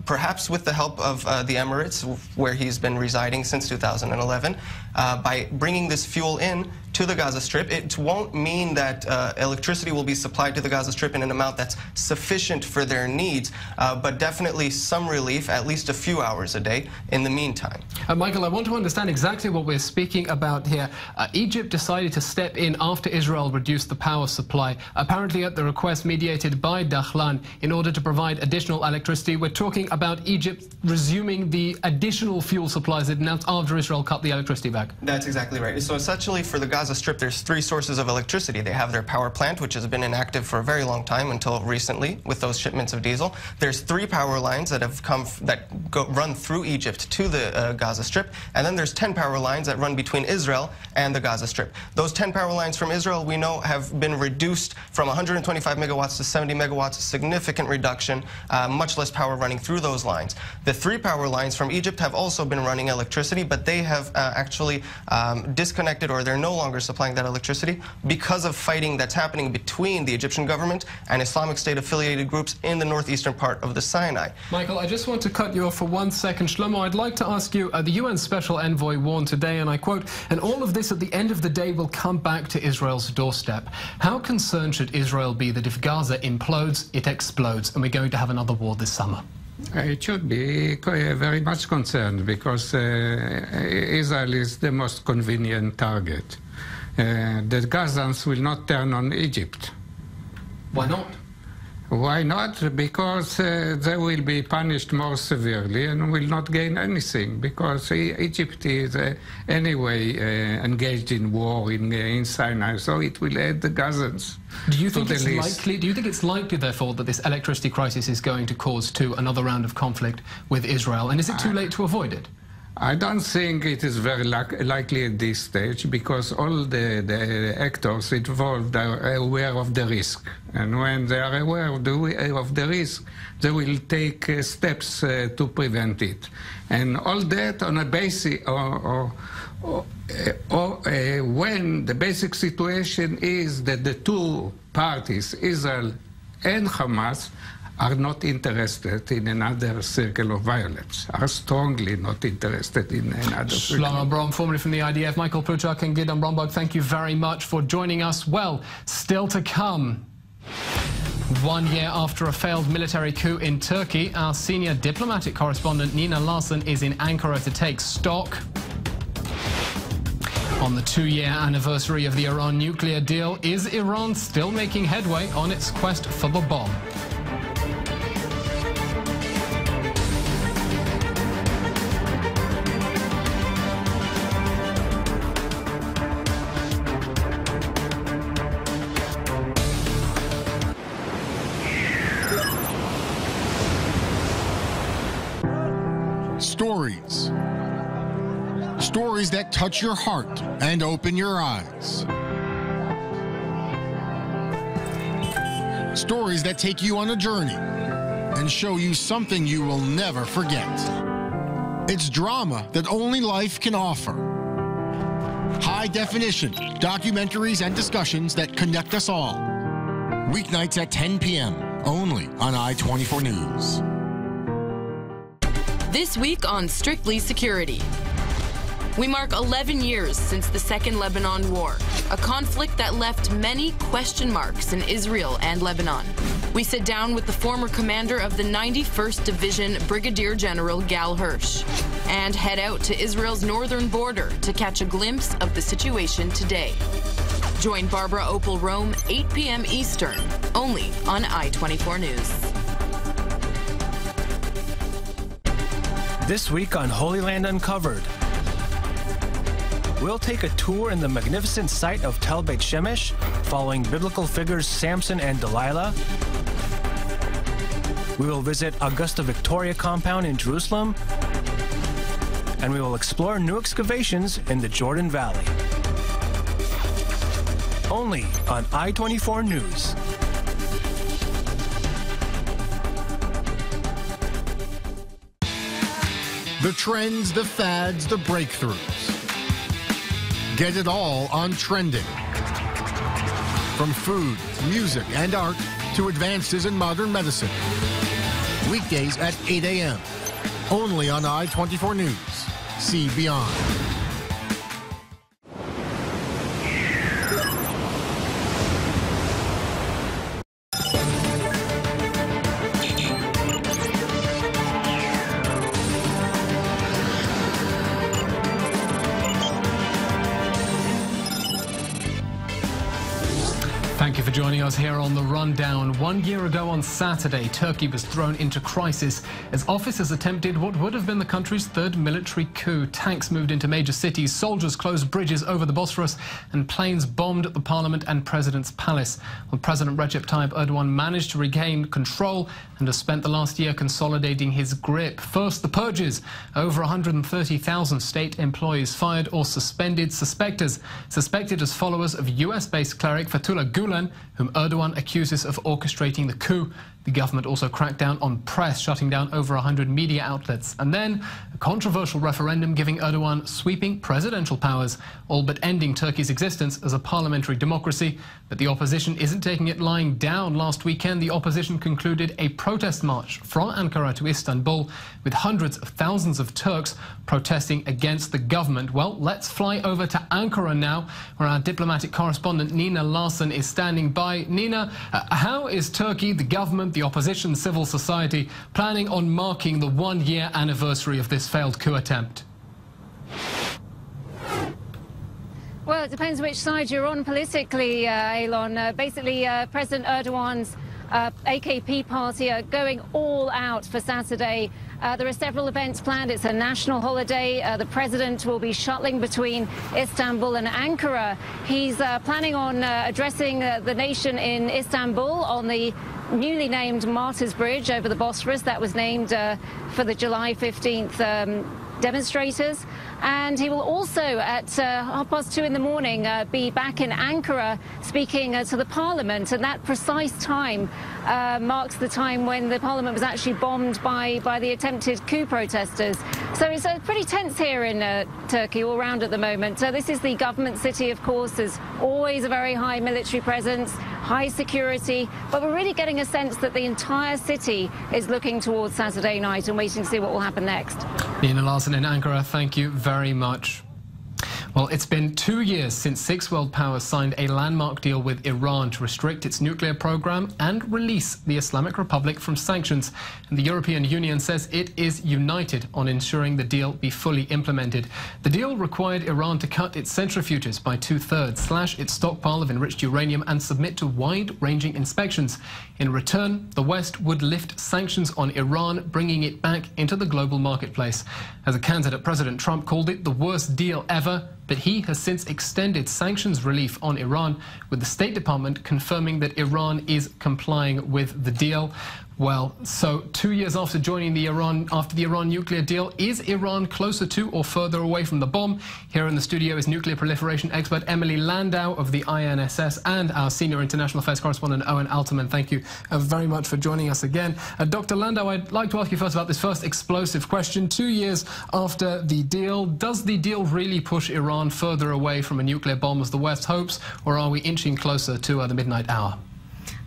perhaps with the help of the Emirates, where he's been residing since 2011, by bringing this fuel in to the Gaza Strip. It won't mean that electricity will be supplied to the Gaza Strip in an amount that's sufficient for their needs, but definitely some relief, at least a few hours a day in the meantime. Michael, I want to understand exactly what we're speaking about here. Egypt decided to step in after Israel reduced the power supply, apparently at the request mediated by Dakhlan in order to provide additional electricity. We're talking about Egypt resuming the additional fuel supplies it announced after Israel cut the electricity back. That's exactly right. So essentially for the Gaza Strip, there's three sources of electricity. They have their power plant, which has been inactive for a very long time until recently with those shipments of diesel. There's 3 power lines that have run through Egypt to the Gaza Strip, and then there's 10 power lines that run between Israel and the Gaza Strip. Those 10 power lines from Israel, we know, have been reduced from 125 megawatts to 70 megawatts, a significant reduction, much less power running through those lines. The 3 power lines from Egypt have also been running electricity, but they have actually disconnected, or they're no longer supplying that electricity because of fighting that's happening between the Egyptian government and Islamic State affiliated groups in the northeastern part of the Sinai. Michael, I just want to cut you off for 1 second. Shlomo, I'd like to ask you, the UN Special Envoy warned today, and I quote, "And all of this at the end of the day will come back to Israel's doorstep." How concerned should Israel be that if Gaza implodes, it explodes, and we're going to have another war this summer? It should be very much concerned, because Israel is the most convenient target. The Gazans will not turn on Egypt. Why not? Why not? Because they will be punished more severely and will not gain anything, because Egypt is anyway engaged in war in Sinai, so it will add the Gazans. Do you think it's likely? Do you think it's likely, therefore, that this electricity crisis is going to cause another round of conflict with Israel? And is it too late to avoid it? I don't think it is very likely at this stage, because all the actors involved are aware of the risk. And when they are aware of the risk, they will take steps to prevent it. And all that on a basis, when the basic situation is that the two parties, Israel and Hamas, are not interested in another circle of violence, are strongly not interested in another circle. Shlomo Brom, formerly from the IDF, Michael Puchak and Gideon Bromberg, thank you very much for joining us. Well, still to come. 1 year after a failed military coup in Turkey, our senior diplomatic correspondent Nina Larson is in Ankara to take stock. On the 2-year anniversary of the Iran nuclear deal, is Iran still making headway on its quest for the bomb? Stories. Stories that touch your heart and open your eyes. Stories that take you on a journey and show you something you will never forget. It's drama that only life can offer. High definition documentaries and discussions that connect us all. Weeknights at 10 p.m. only on I-24 News. This week on Strictly Security. We mark 11 years since the Second Lebanon War, a conflict that left many question marks in Israel and Lebanon. We sit down with the former commander of the 91st Division, Brigadier General Gal Hirsch, and head out to Israel's northern border to catch a glimpse of the situation today. Join Barbara Opel Rome, 8 p.m. Eastern, only on I-24 News. This week on Holy Land Uncovered, we'll take a tour in the magnificent site of Tel Beit Shemesh, following biblical figures Samson and Delilah. We will visit Augusta Victoria compound in Jerusalem, and we will explore new excavations in the Jordan Valley. Only on I-24 News. The trends, the fads, the breakthroughs. Get it all on Trending. From food, music, and art to advances in modern medicine. Weekdays at 8 a.m. Only on I-24 News. See Beyond. Thank you for joining us here on The Rundown. 1 year ago on Saturday, Turkey was thrown into crisis as officers attempted what would have been the country's third military coup. Tanks moved into major cities, soldiers closed bridges over the Bosphorus, and planes bombed the parliament and president's palace. Well, President Recep Tayyip Erdogan managed to regain control and has spent the last year consolidating his grip. First, the purges. Over 130,000 state employees fired or suspended, suspected as followers of US-based cleric Fethullah Gulen, whom Erdogan accuses of orchestrating the coup. The government also cracked down on press, shutting down over 100 media outlets. And then a controversial referendum giving Erdogan sweeping presidential powers, all but ending Turkey's existence as a parliamentary democracy. But the opposition isn't taking it lying down. Last weekend, the opposition concluded a protest march from Ankara to Istanbul with hundreds of thousands of Turks protesting against the government. Well, let's fly over to Ankara now, where our diplomatic correspondent Nina Larson is standing by. Nina, how is Turkey, the government, the opposition, civil society planning on marking the 1 year anniversary of this failed coup attempt? Well, it depends which side you're on politically, Eylon. Basically, President Erdogan's AKP party are going all out for Saturday. There are several events planned. It's a national holiday. The president will be shuttling between Istanbul and Ankara. He's planning on addressing the nation in Istanbul on the newly named Martyrs Bridge over the Bosphorus. That was named for the July 15th demonstrators. And he will also, at 2:30 in the morning, be back in Ankara speaking to the parliament. And that precise time marks the time when the parliament was actually bombed by the attempted coup protesters. So it's pretty tense here in Turkey all around at the moment. This is the government city, of course. There's always a very high military presence, high security, but we're really getting a sense that the entire city is looking towards Saturday night and waiting to see what will happen next. Nina Larson in Ankara, thank you very much. Well, it's been 2 years since 6 world powers signed a landmark deal with Iran to restrict its nuclear program and release the Islamic Republic from sanctions. And the European Union says it is united on ensuring the deal be fully implemented. The deal required Iran to cut its centrifuges by 2/3, slash its stockpile of enriched uranium, and submit to wide-ranging inspections. In return, the West would lift sanctions on Iran, bringing it back into the global marketplace. As a candidate, President Trump called it the worst deal ever, but he has since extended sanctions relief on Iran, with the State Department confirming that Iran is complying with the deal. Well, so 2 years after joining the Iran nuclear deal, is Iran closer to or further away from the bomb? Here in the studio is nuclear proliferation expert Emily Landau of the INSS and our senior international affairs correspondent Owen Alterman. Thank you very much for joining us again. Dr. Landau, I'd like to ask you first about this first explosive question. 2 years after the deal, does the deal really push Iran further away from a nuclear bomb as the West hopes, or are we inching closer to the midnight hour?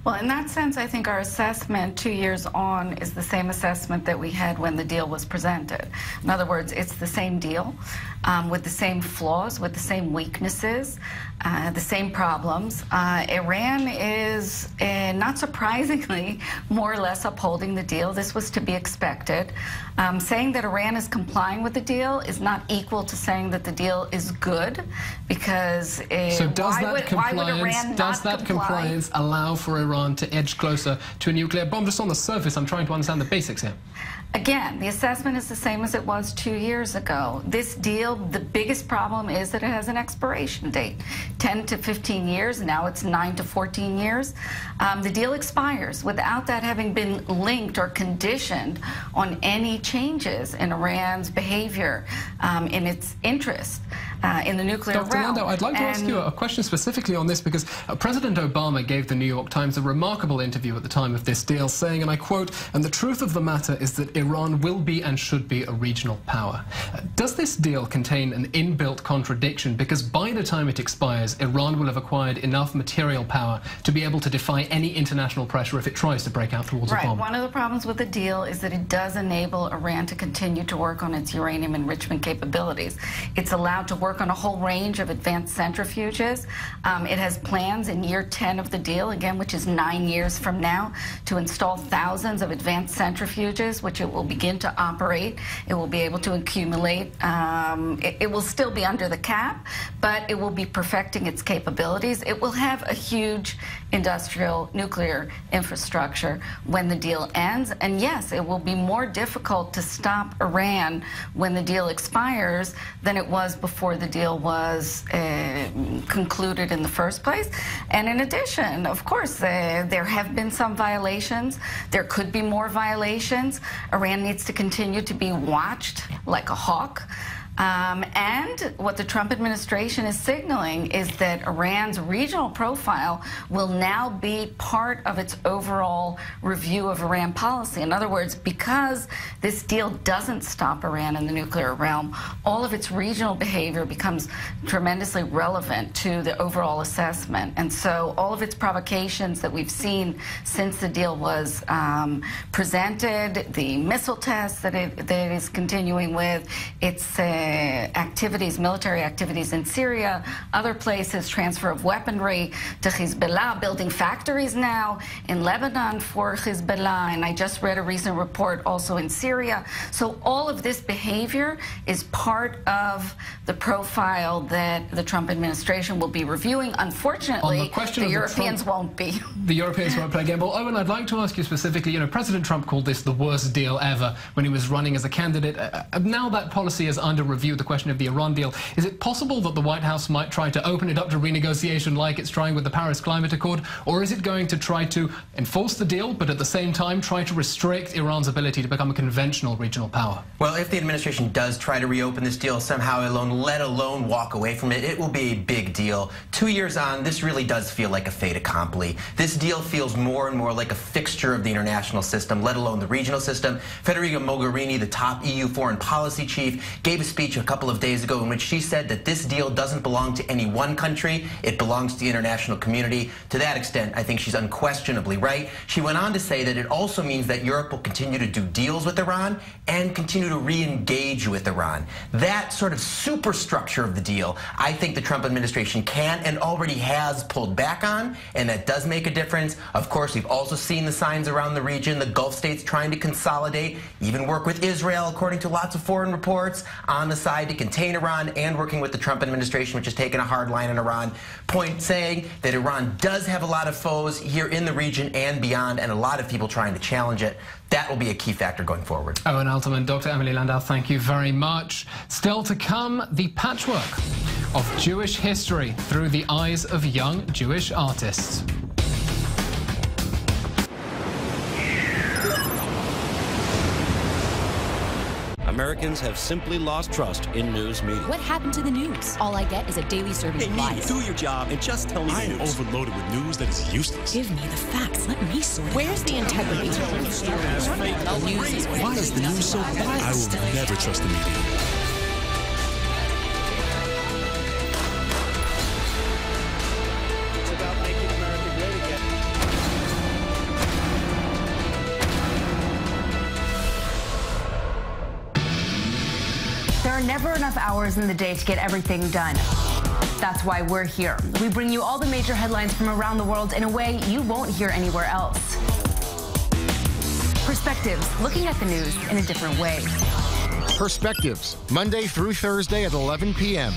Well, in that sense, I think our assessment 2 years on is the same assessment that we had when the deal was presented. In other words, it's the same deal with the same flaws, with the same weaknesses, the same problems. Iran is, not surprisingly, more or less upholding the deal. This was to be expected. Saying that Iran is complying with the deal is not equal to saying that the deal is good, because so does that compliance allow for Iran to edge closer to a nuclear bomb? Just on the surface, I'm trying to understand the basics here. Again, the assessment is the same as it was 2 years ago. This deal, the biggest problem is that it has an expiration date, 10 to 15 years. Now it's 9 to 14 years. The deal expires without that having been linked or conditioned on any changes in Iran's behavior, in its interest in the nuclear realm. Dr. Landau, I'd like to ask you a question specifically on this, because President Obama gave the New York Times a remarkable interview at the time of this deal, saying, and I quote, "And the truth of the matter is that Iran will be and should be a regional power." Does this deal contain an inbuilt contradiction? Because by the time it expires, Iran will have acquired enough material power to be able to defy any international pressure if it tries to break out towards a bomb. One of the problems with the deal is that it does enable Iran to continue to work on its uranium enrichment capabilities. It's allowed to work on a whole range of advanced centrifuges. It has plans in year 10 of the deal, again, which is 9 years from now, to install thousands of advanced centrifuges, which it will begin to operate. It will be able to accumulate. It will still be under the cap, but it will be perfecting its capabilities. It will have a huge industrial nuclear infrastructure when the deal ends. And yes, it will be more difficult to stop Iran when the deal expires than it was before the deal was concluded in the first place. And in addition, of course, there have been some violations. There could be more violations. Iran needs to continue to be watched like a hawk. And what the Trump administration is signaling is that Iran's regional profile will now be part of its overall review of Iran policy. In other words, because this deal doesn't stop Iran in the nuclear realm, all of its regional behavior becomes tremendously relevant to the overall assessment. And so all of its provocations that we've seen since the deal was presented, the missile tests that it is continuing with, its activities, military activities in Syria, other places, transfer of weaponry to Hezbollah, building factories now in Lebanon for Hezbollah, and I just read a recent report also in Syria. So all of this behavior is part of the profile that the Trump administration will be reviewing. Unfortunately, the Europeans won't be. The Europeans won't play a game. Well, Owen, I'd like to ask you specifically, President Trump called this the worst deal ever when he was running as a candidate. Now that policy is under review the question of the Iran deal. Is it possible that the White House might try to open it up to renegotiation like it's trying with the Paris Climate Accord? Or is it going to try to enforce the deal, but at the same time try to restrict Iran's ability to become a conventional regional power? Well, if the administration does try to reopen this deal somehow, let alone walk away from it, it will be a big deal. 2 years on, this really does feel like a fait accompli. This deal feels more and more like a fixture of the international system, let alone the regional system. Federica Mogherini, the top EU foreign policy chief, gave a speech a couple of days ago in which she said that this deal doesn't belong to any one country, it belongs to the international community. To that extent, I think she's unquestionably right. She went on to say that it also means that Europe will continue to do deals with Iran and continue to re-engage with Iran. That sort of superstructure of the deal, I think the Trump administration can and already has pulled back on, and that does make a difference. Of course, we've also seen the signs around the region, the Gulf states trying to consolidate, even work with Israel, according to lots of foreign reports, on the side to contain Iran, and working with the Trump administration, which has taken a hard line on Iran, saying that Iran does have a lot of foes here in the region and beyond, and a lot of people trying to challenge it. That will be a key factor going forward. Owen Altman, Dr. Emily Landau, thank you very much. Still to come, the patchwork of Jewish history through the eyes of young Jewish artists. Americans have simply lost trust in news media. What happened to the news? All I get is a daily serving of lies. Do your job and just tell me the news. I am overloaded with news that is useless. Give me the facts. Let me sort it. Where's the integrity? Why is the news so biased? I will never trust the media. There are never enough hours in the day to get everything done. That's why we're here. We bring you all the major headlines from around the world in a way you won't hear anywhere else. Perspectives, looking at the news in a different way. Perspectives, Monday through Thursday at 11 p.m.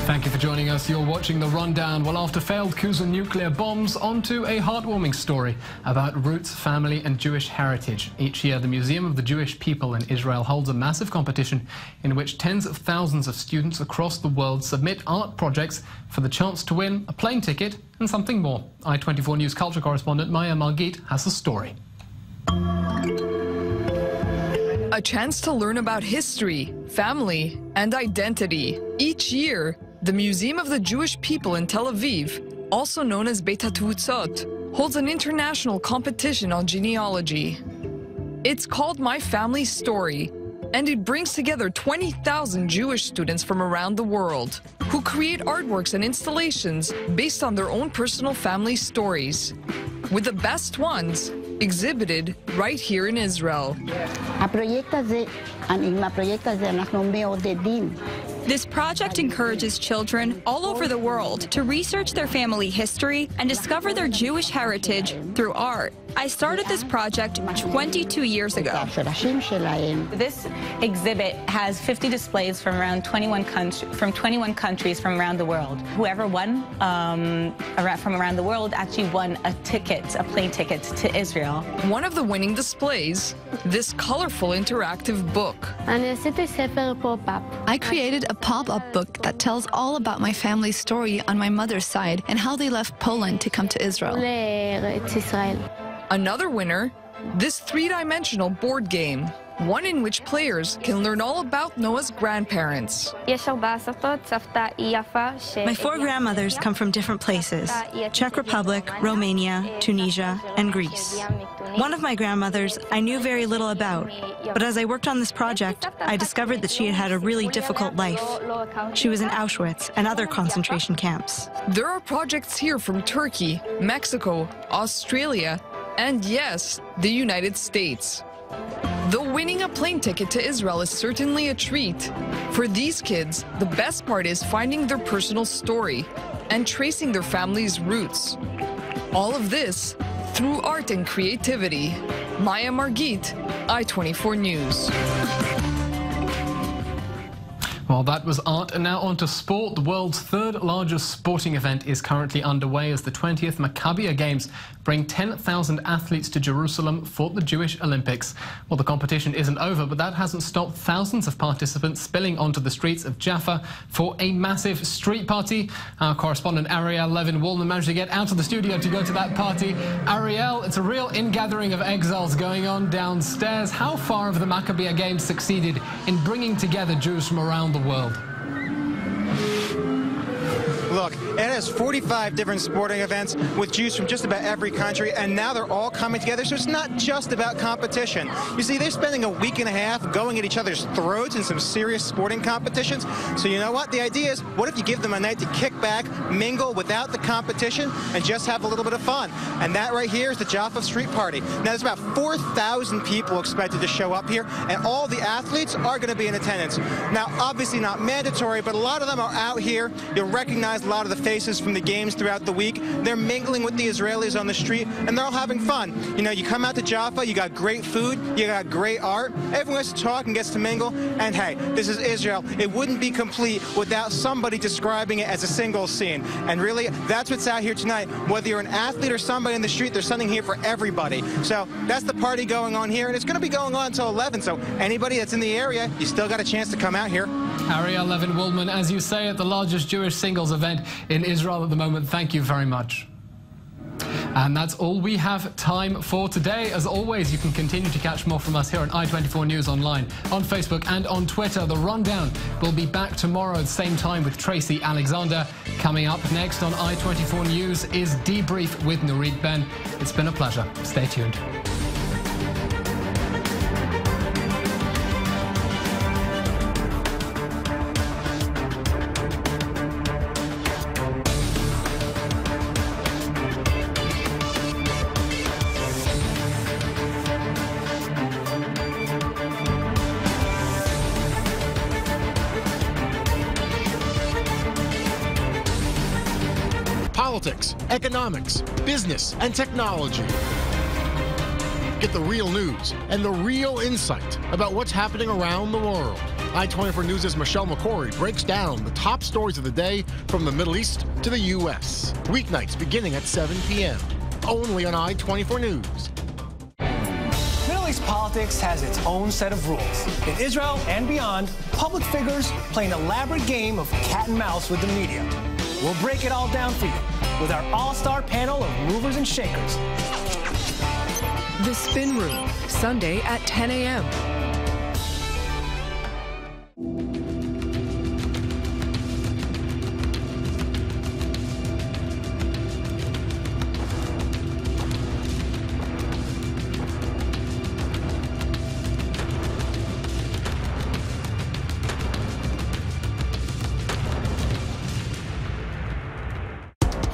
Thank you for joining us. You're watching The Rundown. Well, after failed coups and nuclear bombs, onto a heartwarming story about roots, family and Jewish heritage. Each year, the Museum of the Jewish People in Israel holds a massive competition in which tens of thousands of students across the world submit art projects for the chance to win a plane ticket and something more. I-24 News culture correspondent Maya Margit has the story. A chance to learn about history, family, and identity. Each year, the Museum of the Jewish People in Tel Aviv, also known as Beit HaTvutzot, holds an international competition on genealogy. It's called My Family Story, and it brings together 20,000 Jewish students from around the world who create artworks and installations based on their own personal family stories, with the best ones exhibited right here in Israel. This project encourages children all over the world to research their family history and discover their Jewish heritage through art. I started this project 22 years ago. This exhibit has 50 displays from around 21 countries from around the world. Whoever won from around the world actually won a plane ticket to Israel. One of the winning displays, this colorful interactive book. I created a pop-up book that tells all about my family's story on my mother's side and how they left Poland to come to Israel. Another winner, this three-dimensional board game, one in which players can learn all about Noah's grandparents. My four grandmothers come from different places: Czech Republic, Romania, Tunisia, and Greece. One of my grandmothers I knew very little about, but as I worked on this project, I discovered that she had had a really difficult life. She was in Auschwitz and other concentration camps. There are projects here from Turkey, Mexico, Australia, and yes, the United States. Though winning a plane ticket to Israel is certainly a treat, for these kids, the best part is finding their personal story and tracing their family's roots. All of this through art and creativity. Maya Margit, I-24 News. Well, that was art, and now on to sport. The world's third largest sporting event is currently underway as the 20th Maccabiah Games bring 10,000 athletes to Jerusalem for the Jewish Olympics. Well, the competition isn't over, but that hasn't stopped thousands of participants spilling onto the streets of Jaffa for a massive street party. Our correspondent Ariel Levin-Woolman managed to get out of the studio to go to that party. Ariel, it's a real ingathering of exiles going on downstairs. How far have the Maccabiah Games succeeded in bringing together Jews from around the world? Look, it has 45 different sporting events with Jews from just about every country, and now they're all coming together, so it's not just about competition. You see, they're spending a week and a half going at each other's throats in some serious sporting competitions. So you know what? The idea is, what if you give them a night to kick back, mingle without the competition, and just have a little bit of fun? And that right here is the Jaffa Street Party. Now, there's about 4,000 people expected to show up here, and all the athletes are going to be in attendance. Now, obviously not mandatory, but a lot of them are out here. You'll recognize a lot of the faces from the games throughout the week. They're mingling with the Israelis on the street, and they're all having fun. You know, you come out to Jaffa, you got great food, you got great art, everyone gets to talk and gets to mingle, and hey, this is Israel. It wouldn't be complete without somebody describing it as a single scene. And really, that's what's out here tonight. Whether you're an athlete or somebody in the street, there's something here for everybody. So that's the party going on here, and it's going to be going on until 11, so anybody that's in the area, you still got a chance to come out here. Ariel Levin-Woolman, as you say, at the largest Jewish singles event in Israel at the moment. Thank you very much. And that's all we have time for today. As always, you can continue to catch more from us here on I24 News Online, on Facebook and on Twitter. The Rundown will be back tomorrow at the same time with Tracy Alexander. Coming up next on I24 News is Debrief with Nurit Ben. It's been a pleasure. Stay tuned. Politics, economics, business, and technology. Get the real news and the real insight about what's happening around the world. I24 News' Michelle McCory breaks down the top stories of the day from the Middle East to the U.S. Weeknights beginning at 7 p.m. Only on I24 News. Middle East politics has its own set of rules. In Israel and beyond, public figures play an elaborate game of cat and mouse with the media. We'll break it all down for you with our all-star panel of movers and shakers. The Spin Room, Sunday at 10 a.m.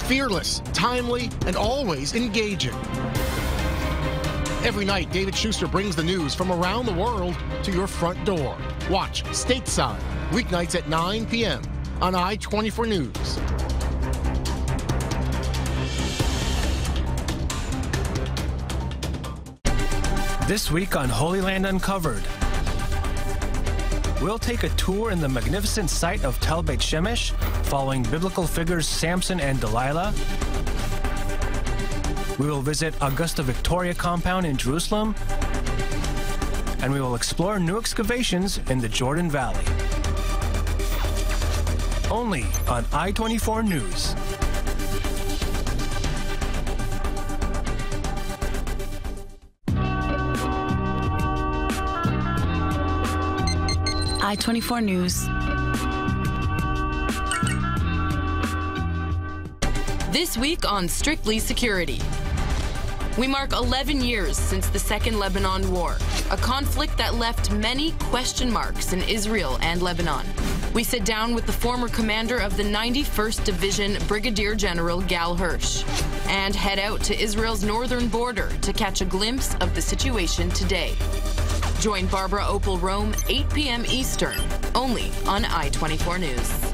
Fearless, timely, and always engaging. Every night, David Schuster brings the news from around the world to your front door. Watch Stateside, weeknights at 9 p.m. on I24 News. This week on Holy Land Uncovered, we'll take a tour in the magnificent site of Tel Beit Shemesh, following biblical figures Samson and Delilah. We will visit Augusta Victoria compound in Jerusalem, and we will explore new excavations in the Jordan Valley. Only on I24 News. I24 News. This week on Strictly Security. We mark 11 years since the Second Lebanon War, a conflict that left many question marks in Israel and Lebanon. We sit down with the former commander of the 91st Division, Brigadier General Gal Hirsch, and head out to Israel's northern border to catch a glimpse of the situation today. Join Barbara Opel Rome, 8 p.m. Eastern, only on I24 News.